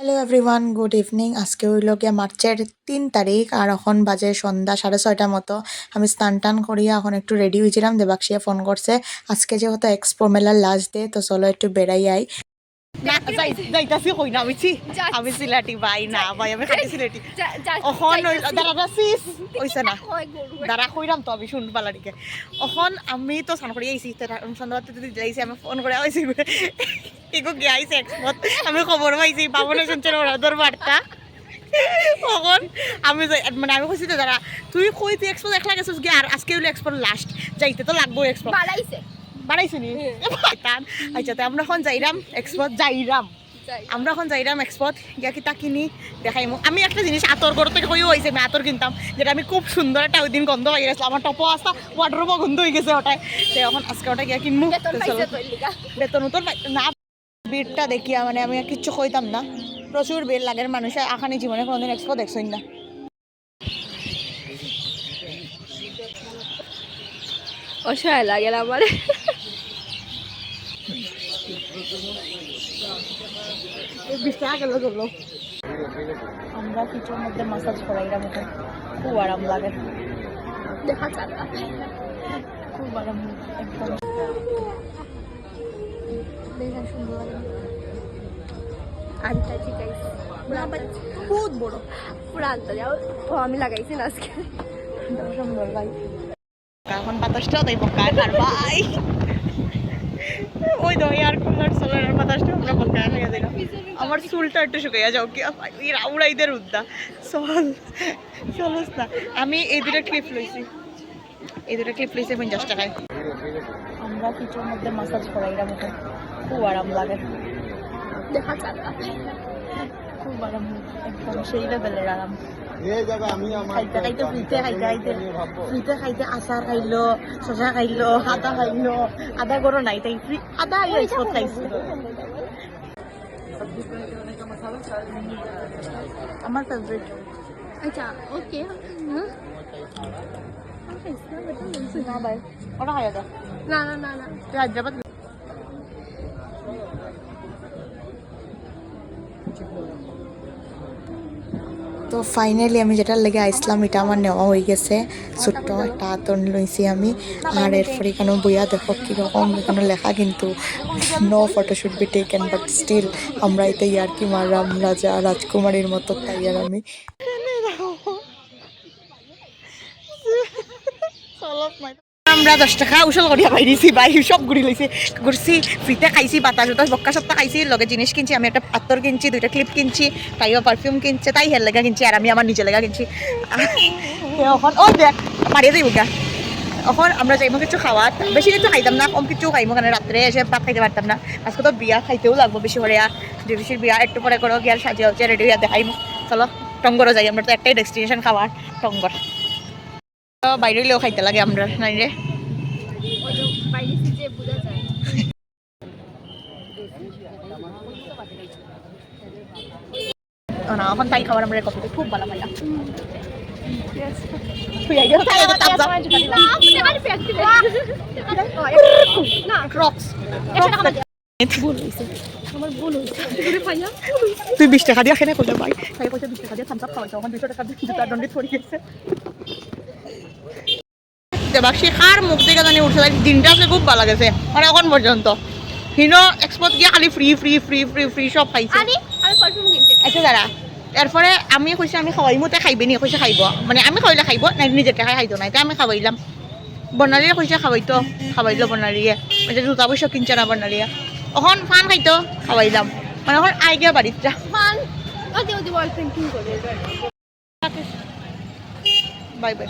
Hello everyone, good evening. আজকে হইল গিয়া মার্চের 3 তারিখ আর এখন বাজে সন্ধ্যা 6:30 মতো। আমি স্নান টান করিয়া এখন একটু রেডি হয়েছিলাম, দেবাক্ষিয়া ফোন করছে আজকে যেহেতু এক্সপো মেলার লাস্ট ডে, তো চলো একটু বেড়াই আই। যাইতাছি কই না আমি সিলেটি ভাই না ভাই আমি খাটি সিলেটি এখন দাঁড়া সিস কইছে না দাঁড়া কইরাম তো আমি শুনবা লাগে এখন আমি তো স্নান করি আইছি সন্ধ্যাতে যদি যাইছি আমি ফোন করে আইছি এগো গিয়ে আইছে এক্সপোত আমি খবর পাইছি বাবনে শুনছেন ওরাদর বার্তা তখন আমি মানে আমি কইছি তো দাঁড়া তুই কই তুই এক্সপো দেখলা গেছিস গিয়ে আর আজকে হইলো এক্সপোর লাস্ট যাইতে তো লাগবো এক্সপো বাড়াইছে নি আচ্ছা তো আমরা এখন যাইরাম এক্সপোত আমরা এখন যাইরাম এক্সপোত গিয়া কিতা কিনি দেখাই মোক আমি একটা জিনিস আতর গড় থেকে কইও হয়েছে আমি আতর কিনতাম যেটা আমি খুব সুন্দর একটা ওই দিন গন্ধ হয়ে গেছিলো আমার টপো আসা ওয়ার্ড্রোবও গন্ধ হয়ে গেছে ওটাই তো এখন আজকে ওটা গিয়া কিনবো বেতন উতর না ভিড়টা দেখিয়া মানে আমি কিচ্ছু কইতাম না প্রচুর ভিড় লাগের মানুষে আখানি জীবনে কোনোদিন এক্সপো দেখছই না অসহায় লাগে আমার আমরা কিছুর মধ্যে মাসাজ করাইলাম ওটা খুব আরাম লাগে দেখা চাকা খুব আরাম একদম দেখা সুন্দর লাগে আনটা ঠিক আছে বহুত বড় পুরো আনটা যাও ও আমি লাগাইছি না আজকে সুন্দর ভাই এখন বাতাসটাও তাই পকায় আর ভাই ওই তো এয়ার কুলার সোলার বাতাসটা আমরা পকায় হয়ে দিলাম আমার চুলটা একটু শুকিয়ে যাও কি উড়াইদের উদ্দা চলস না আমি এই দুটো ক্লিপ লইছি 50 টাকায় আমরা কিছুর মধ্যে মাসাজ করাইলাম ওটা খুব আরাম লাগে দেখা চাকা খুব আরাম একদম সেই লেভেলের আরাম খাইতে খাইতে ফ্রিতে খাইতে আচার খাইলো শশা খাইলো আদা খাইলো আদা গরো নাই তাই ফ্রি আদা সব খাইছে আমার ফেভারিট আচ্ছা ওকে না ভাই ওটা খাইয়া দাও না না না না তুই হায়দ্রাবাদ তো ফাইনালি আমি যেটার লেগে আইসলাম এটা আমার নেওয়া হয়ে গেছে ছোট্ট একটা আতর লইছি আমি আর এরপর এখানে বইয়া দেখো কীরকম এখানে লেখা কিন্তু no photoshoot be taken but still আমরা এতে আর কি মারলাম রাজা রাজকুমারীর মতো তাই আর আমি আমরা 10 টাকা উসল করিয়া বাইরেছি ভাই সব ঘুরছি ফ্রিতে খাইছি বাতাস উতাস বক্কা সপ্তাহ খাইছি লগে জিনিস কিনছি আমি একটা পাত্তর কিনছি 2টা ক্লিপ কিনছি তাইও পারফিউম কিনছে তাই হের লেগা কিনছি আর আমি আমার নিজে লেগা কিনছি এখন ও দেখ মারিয়ে যাইব গা এখন আমরা যাইব কিছু খাওয়া বেশি কিছু খাইতাম না কম কিছু খাইব কারণ রাত্রে এসে ভাত খাইতে পারতাম না আজকে তো বিয়া খাইতেও লাগবো বেশি করে ডিভিসির বিয়া একটু পরে করো গিয়ার সাজিয়ে হচ্ছে রেডি হইয়া দেখাইব চলো টঙ্গরও যাই আমরা তো একটাই ডেস্টিনেশন খাওয়ার টঙ্গর বাইরে হইলেও খাইতে লাগে আমরা নাই রে না এখন তাই খাবার আমরা কফিতে খুব ভালো পাইলাম তুই 20 টাকা দিয়ে খেলে করলে ভাই তাই পয়সা 20 টাকা দিয়ে থামস আপ খাওয়াইছো এখন 200 টাকা দিয়ে জুতা দণ্ডে পড়ে গেছে দেবাক্ষী খার মুখ থেকে জানি উঠছে দিনটা আসলে খুব ভালো গেছে মানে এখন পর্যন্ত হিনো এক্সপোর্ট গিয়ে খালি free free free free free সব পাইছে আচ্ছা দাঁড়া এরপরে আমি কইছি আমি খাওয়াইমো তাই খাইবে নি কইছে খাইব মানে আমি খাওয়াইলে খাইব না নিজের টাকায় খাইতো না তাই আমি খাওয়াইলাম বর্ণালীয়ে কইছে খাওয়াইলো বর্ণালীয়ে মানে জুতা পয়সা কিনছে না বর্ণালীয়ে এখন ফান খাইতো খাওয়াইলাম মানে এখন আই গিয়া বাড়িতে যা ফান বাই বাই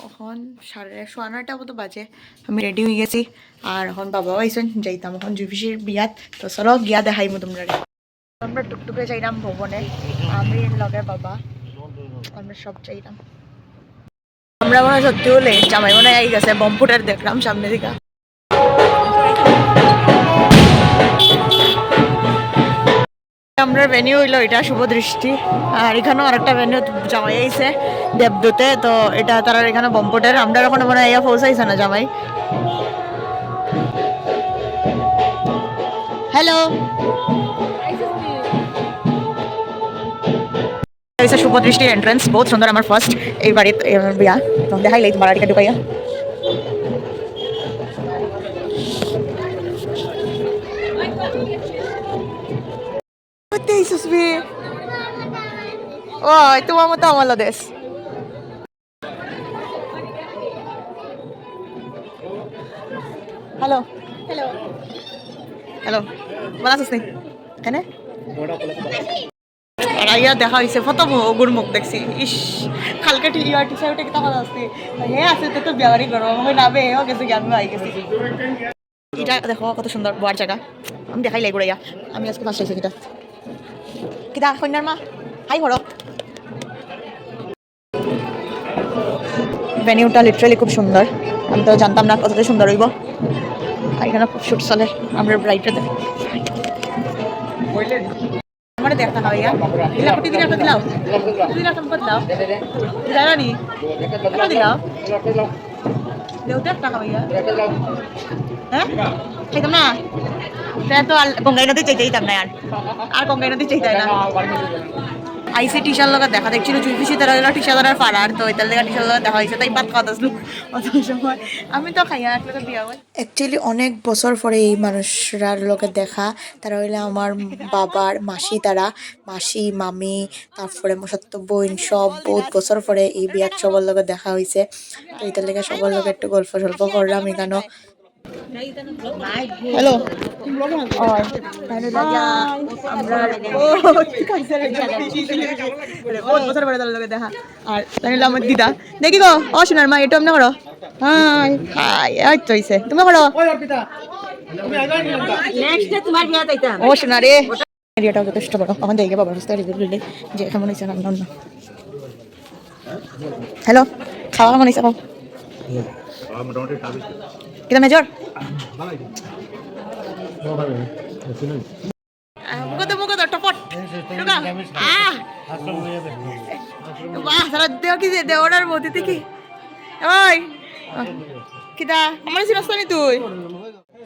এখন 9:30 মতো বাজে আমি রেডি হয়ে গেছি আর এখন বাবাও আইসন যাইতাম এখন জুফিসির বিয়াত তো চলো গিয়া দেখাইমু তোমরা আমরা টুকটুকে যাইলাম ভবনে আমি লগে বাবা আমরা সব যাইলাম আমরা মনে সত্যি হলে জামাই মনে আই গেছে বম্পুটার দেখলাম সামনে দিকে আমরা ভেনিউ হইলো এটা শুভ দৃষ্টি আর এখানেও আরেকটা ভেনিউ জামাই আইছে দেবদূতে তো এটা তারা এখানে বম্পটের আমরা এখন মনে হয় পৌঁছাইছে না জামাই হ্যালো হয়েছে শুভদৃষ্টির এন্ট্রেন্স বহুত সুন্দর আমার ফার্স্ট এই বাড়িতে বিয়া তো দেখাইলে বাড়িটা ঢুকাইয়া Oi, tumama tama la des. Hello. Hello. Hello. Wala sus ni. Kene? আর আইয়া দেখা হয়েছে ফটো ওগুর মুখ দেখছি ইস কালকে ইয়ার টি শার্টে কিতা কথা আসছে হে আছে তো বিয়াবাড়ি করবো আমি নাবে হেও গেছে আমি আই গেছি এটা দেখো কত সুন্দর বোয়ার জায়গা আমি দেখাই লাই ঘুরাইয়া আমি আজকে ফার্স্ট হয়েছি কিতা কন্যার মা হাই ঘর ভেনিউটা লিটারালি খুব সুন্দর আমি তো জানতাম না কতটা সুন্দর হইব আর এখানে খুব শুট চলে আমরা ব্রাইটে দেখ আমার দেখা হয় ইয়া কোটি দিলা তো দিলাও দিলা সম্পদ দাও দিলা নি কত দিলাও দেও দেখ টাকা ভাইয়া হ্যাঁ খাইতাম না এটা তো গঙ্গাই নদী চাইতাম না আর গঙ্গাই নদী চাইতাই না আইসি টিশার লগা দেখা দেখছিল চুইপিসি তারা টিশার দ্বারা ফারার তো এটার লেগে টিশার লগা দেখা হয়েছে তাই পাত খাওয়া আসলো অত সময় আমি তো খাইয়া এক লোকের বিয়া হয় অ্যাকচুয়ালি অনেক বছর পরে এই মানুষরার লোকের দেখা তারা হইলে আমার বাবার মাসি তারা মাসি মামি তারপরে সত্য বোন সব বহুত বছর পরে এই বিয়ার সবার লগে দেখা হয়েছে তো এটার লেগে সবার লগে একটু গল্প সল্প করলাম এখানেও হ্যালো দেখা আর আমার দিদা দেখি গো ও শোনার মা এটা করো হাই হাই তো হইছে তুমি করো ও শোনা রে এরিয়াটাও যথেষ্ট বড় আমার জায়গা বাবার রাস্তায় যে কেমন হয়েছে রান্না অন্য হ্যালো খাওয়া কেমন হয়েছে কিনা মেজর মুখত টপট দেও কি দেওয়ার বলতে কি ওই কিতা আমার চিনস্ত নি তুই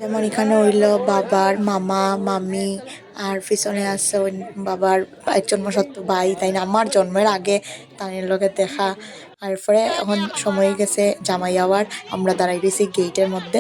যেমন এখানে হইল বাবার মামা মামি আর পিছনে আছে বাবার এক জন্মসত্ত্ব ভাই তাই না আমার জন্মের আগে তাদের লোকের দেখা আর পরে এখন সময় গেছে জামাই যাওয়ার আমরা দাঁড়াই রয়েছি গেটের মধ্যে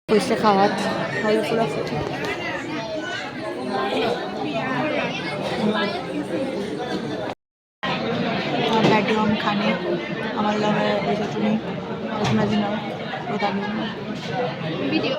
পয়সা খাওয়াত হয় পুরো बेडरूम खाने हमारे लगे जैसे तुम्हें इमेजिन बता वीडियो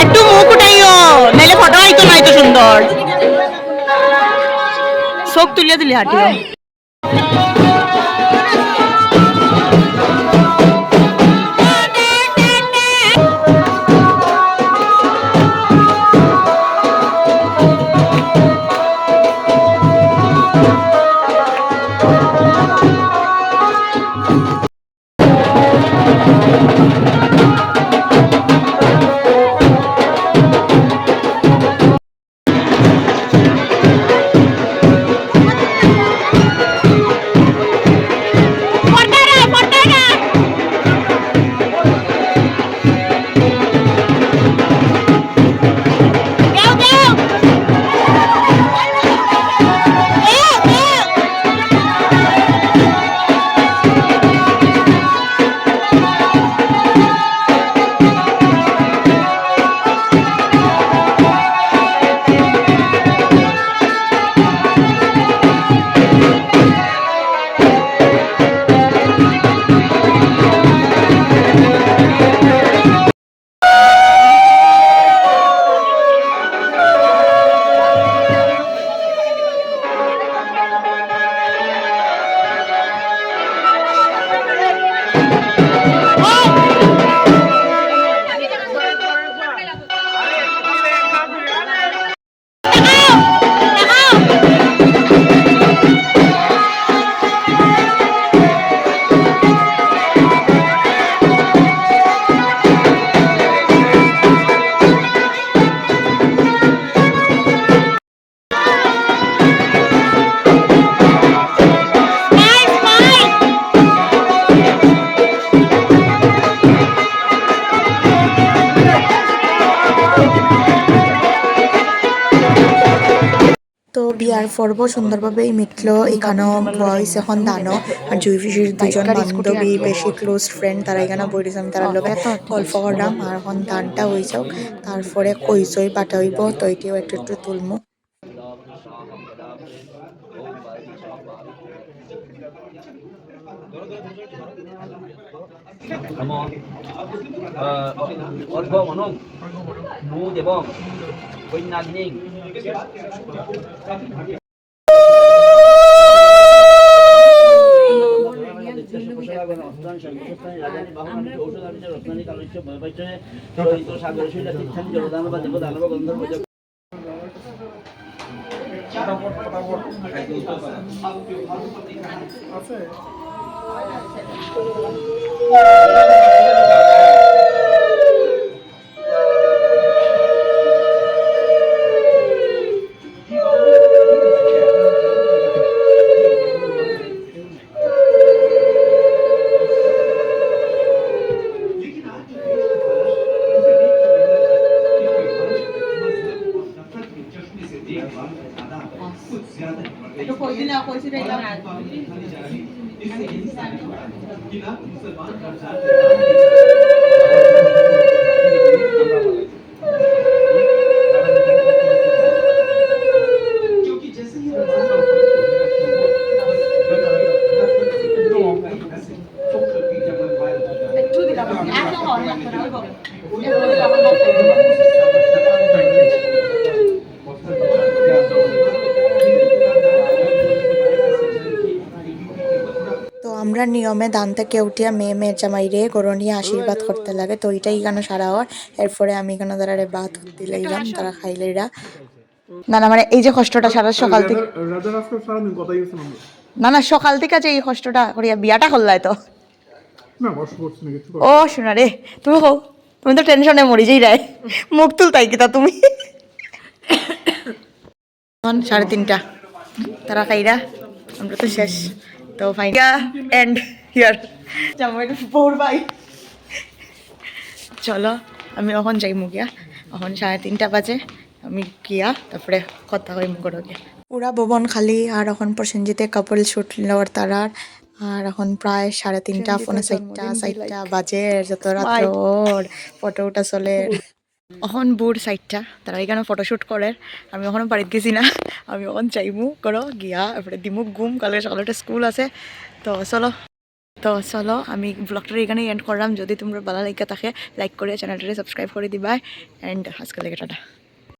একটু মুখ উঠাইও তুলিয়া তুলিয়া হাঁটিব তো বিয়ার পর্ব সুন্দরভাবেই মিটলো এখানেও বয়স এখন দানো আর জুই ফিশির দুজন বান্ধবী বেশি ক্লোজ ফ্রেন্ড তারা এখানে বইরেছিলাম তারা লোকে গল্প করলাম আর এখন দানটা হয়ে যাও তারপরে কইসই বাটা হইব তো এটিও একটু একটু তুলমু অর্ঘ মনং নু দেবং কন্যাগ্নিং আমরা নিয়মে দান থেকে উঠিয়া মেয়ের জামাইরে গরু নিয়ে আশীর্বাদ করতে লাগে তো এটাই এখানে সারা হয় এরপরে আমি এখানে তারা ভাত দিলাইলাম তারা খাইলাইরা না না মানে এই যে কষ্টটা সারা সকাল থেকে না না সকাল থেকে যে এই কষ্টটা করিয়া বিয়াটা করলাই তো ও শোনা রে তুমি কও তুমি তো টেনশনে মরি যাই রায় মুখ তুলতাই কিতা তুমি 3:30 তারা খাইরা আমরা তো শেষ তো ফাইন এন্ড হিয়ার জামাইটা ফোর বাই চলো আমি এখন যাইমু গিয়া এখন 3:30 বাজে আমি গিয়া তারপরে কথা কই মুগরকে পুরা ভবন খালি আর এখন প্রসেনজিতে কাপল শুট লওয়ার তারার আর এখন প্রায় 3:30 ফোনে 4টা বাজে যত রাত্র ফটো উঠা চলে এখন বুড় 4টা তারা এখানে ফটোশুট করে আমি এখনো বাড়িতে গেছি না আমি এখন চাইমু করো গিয়া এরপরে দিমু ঘুম কালকে সকালে একটা স্কুল আছে তো চলো আমি ব্লগটা এখানে এন্ড করলাম যদি তোমরা ভালো লাগে থাকে লাইক করে চ্যানেলটা সাবস্ক্রাইব করে দিবা এন্ড আজকে লেগে টাটা।